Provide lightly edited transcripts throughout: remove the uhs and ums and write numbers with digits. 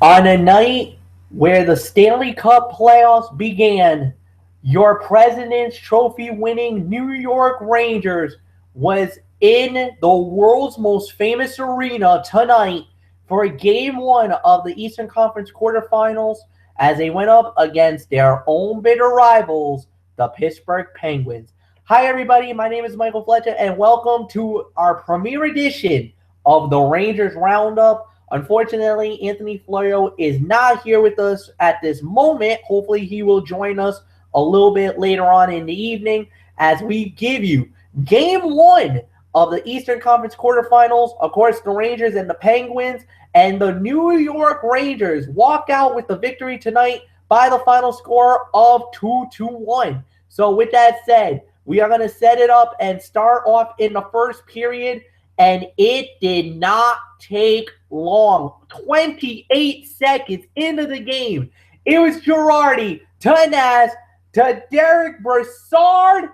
On a night where the Stanley Cup playoffs began, your President's Trophy winning New York Rangers was in the world's most famous arena tonight for game one of the Eastern Conference Quarterfinals as they went up against their own bitter rivals, the Pittsburgh Penguins. Hi, everybody. My name is Michael Flecha, and welcome to our premiere edition of the Rangers Roundup. Unfortunately, Anthony Florio is not here with us at this moment. Hopefully, he will join us a little bit later on in the evening as we give you game one of the Eastern Conference Quarterfinals. Of course, the Rangers and the Penguins, and the New York Rangers walk out with the victory tonight by the final score of 2-1. So with that said, we are going to set it up and start off in the first period, and it did not take long. 28 seconds into the game, it was Girardi to Nash to Derek Brassard.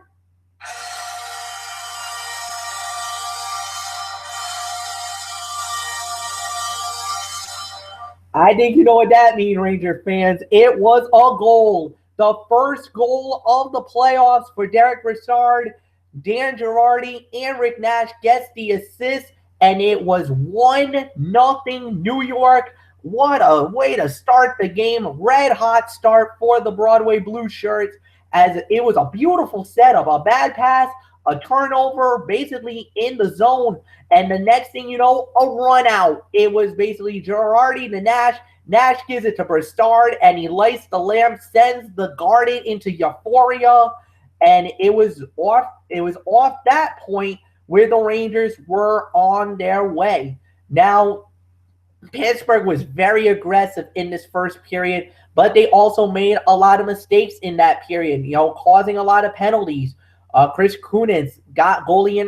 I think you know what that means, Ranger fans. It was a goal. The first goal of the playoffs for Derek Brassard. Dan Girardi and Rick Nash gets the assist, and it was 1-0 New York. What a way to start the game. Red hot start for the Broadway Blue Shirts, as it was a beautiful setup. A bad pass, a turnover, basically in the zone, and the next thing you know, a run out. It was basically Girardi to Nash. Nash gives it to Brassard, and he lights the lamp, sends the Garden into euphoria, and it was off that point where the Rangers were on their way. Now, Pittsburgh was very aggressive in this first period, but they also made a lot of mistakes in that period, causing a lot of penalties. Chris Kunitz got goalie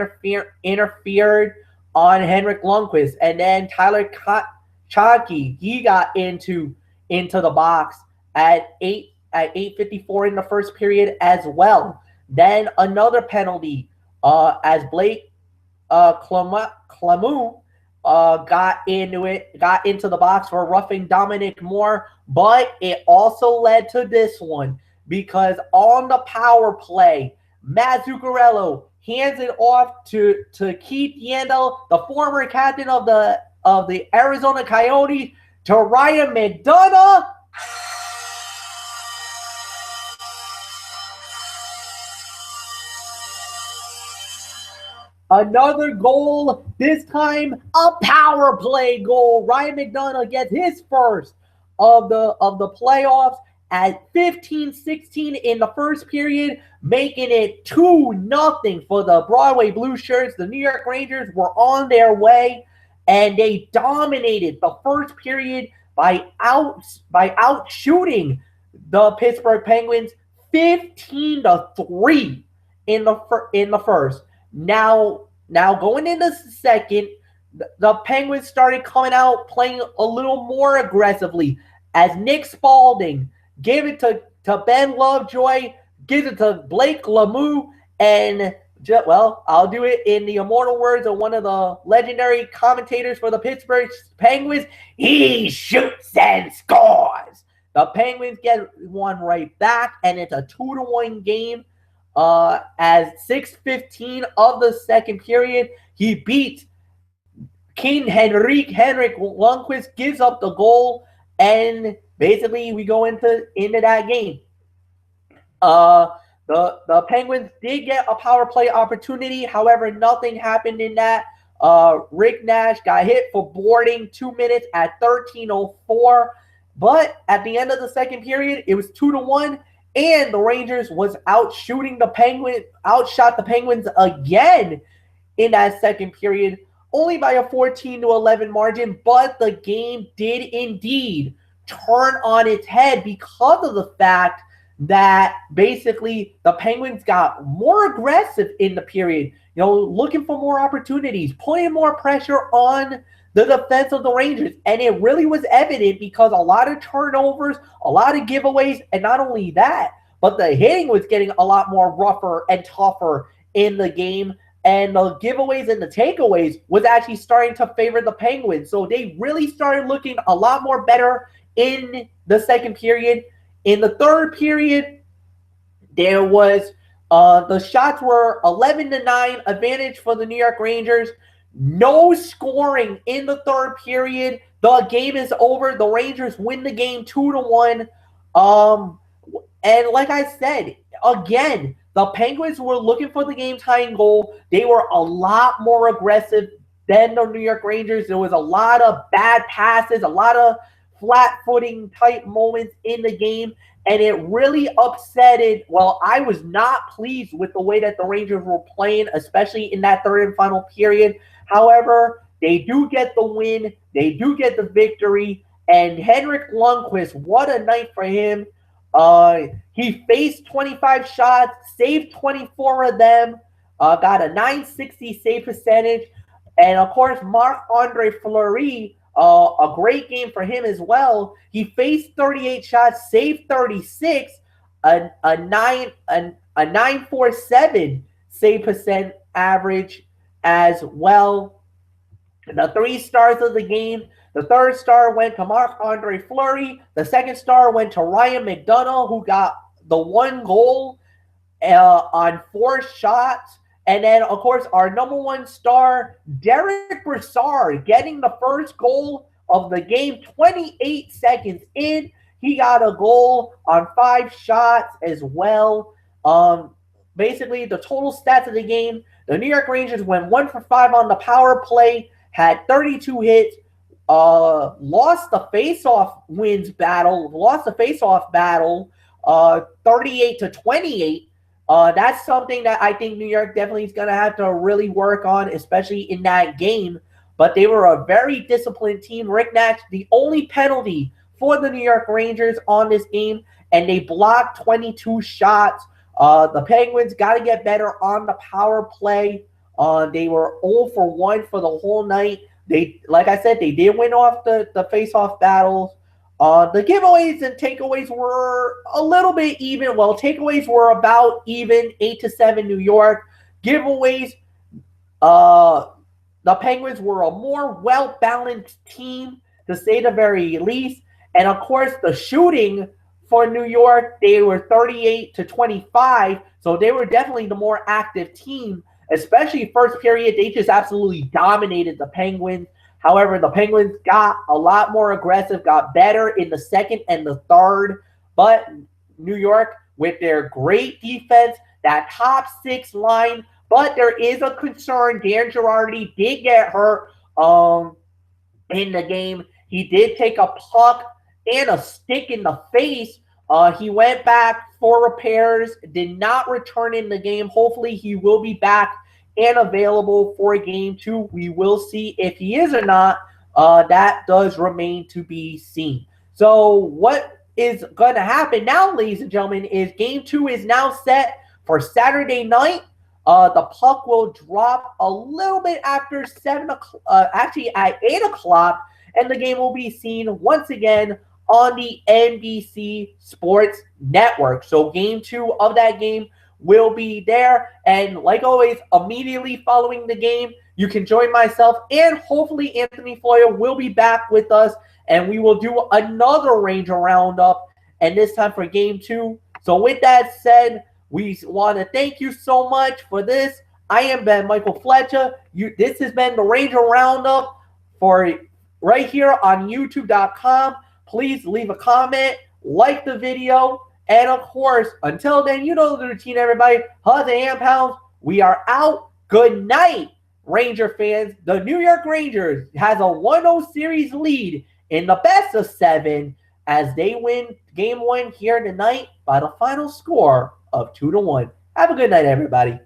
interfered on Henrik Lundqvist, and then Tyler Chonky, he got into the box at 8:54 in the first period as well. Then another penalty as Blake Clamu got into the box for roughing Dominic Moore, but it also led to this one because on the power play, Matt Zuccarello hands it off to Keith Yandel, the former captain of the Arizona Coyotes, to Ryan McDonough. Another goal, this time a power play goal. Ryan McDonough gets his first of the playoffs at 15-16 in the first period, making it 2-0 for the Broadway Blue Shirts. The New York Rangers were on their way, and they dominated the first period by outshooting the Pittsburgh Penguins 15-3 in the first. Now going into the second, the Penguins started coming out playing a little more aggressively as Nick Spalding gave it to Ben Lovejoy, gives it to Blake Lemieux, and I'll do it in the immortal words of one of the legendary commentators for the Pittsburgh Penguins. He shoots and scores. The Penguins get one right back, and it's a 2-1 game. As 6:15 of the second period, he beats King Henrik Lundqvist, gives up the goal, and basically we go into that game. The Penguins did get a power play opportunity, however, nothing happened in that. Rick Nash got hit for boarding 2 minutes at 13:04, but at the end of the second period, it was 2-1. And the Rangers outshot the Penguins again in that second period, only by a 14-11 margin. But the game did indeed turn on its head because of the fact that basically the Penguins got more aggressive in the period, looking for more opportunities, putting more pressure on the defense of the Rangers. And it really was evident because a lot of turnovers, a lot of giveaways, and not only that, but the hitting was getting a lot more rougher and tougher in the game. and the giveaways and the takeaways was actually starting to favor the Penguins. So they really started looking a lot more better in the second period. In the third period, there was the shots were 11-9 advantage for the New York Rangers. No scoring in the third period. The game is over. The Rangers win the game 2-1. And like I said, again, the Penguins were looking for the game-tying goal. They were a lot more aggressive than the New York Rangers. There was a lot of bad passes, a lot of flat-footing type moments in the game, and it really upsetted. Well, I was not pleased with the way that the Rangers were playing, especially in that third and final period. However, they do get the win. They do get the victory. And Henrik Lundqvist, what a night for him. He faced 25 shots, saved 24 of them, got a .960 save percentage. And, of course, Marc-Andre Fleury, a great game for him as well. He faced 38 shots, saved 36, a 947 save percent average as well. The 3 stars of the game. The third star went to Marc-Andre Fleury. The second star went to Ryan McDonagh, who got the 1 goal on 4 shots. And then, of course, our number 1 star, Derek Brassard, getting the first goal of the game 28 seconds in. He got a goal on 5 shots as well. Basically, the total stats of the game, the New York Rangers went 1 for 5 on the power play, had 32 hits, lost the face-off battle, 38-28. That's something that I think New York definitely is going to have to really work on, especially in that game. But they were a very disciplined team. Rick Nash, the only penalty for the New York Rangers on this game, and they blocked 22 shots. The Penguins got to get better on the power play. They were 0 for 1 for the whole night. They, like I said, they did win off the face-off battles. The giveaways and takeaways were a little bit even. Well, takeaways were about even, 8-7 New York. Giveaways, the Penguins were a more well-balanced team, to say the very least. And, of course, the shooting for New York, they were 38-25, so they were definitely the more active team. Especially first period, they just absolutely dominated the Penguins. However, the Penguins got a lot more aggressive, got better in the second and the third. But New York, with their great defense, that top 6 line. But there is a concern. Dan Girardi did get hurt in the game. He did take a puck and a stick in the face. He went back for repairs, did not return in the game. Hopefully he will be back and available for game 2. We will see if he is or not. That does remain to be seen. So what is going to happen now, ladies and gentlemen, is game 2 is now set for Saturday night. The puck will drop a little bit after 7 o'clock, actually at 8 o'clock, and the game will be seen once again on the NBC Sports Network. So game 2 of that game will be there. And like always, immediately following the game, you can join myself and hopefully Anthony Florio will be back with us, and we will do another Ranger Roundup, and this time for game 2. So with that said, we want to thank you so much for this. I am Ben Michael Flecha. This has been the Ranger Roundup for right here on YouTube.com. Please leave a comment, like the video, and of course, until then, you know the routine, everybody. Hugs and hand pounds. We are out. Good night, Ranger fans. The New York Rangers has a 1-0 series lead in the best of 7 as they win game 1 here tonight by the final score of 2-1. Have a good night, everybody.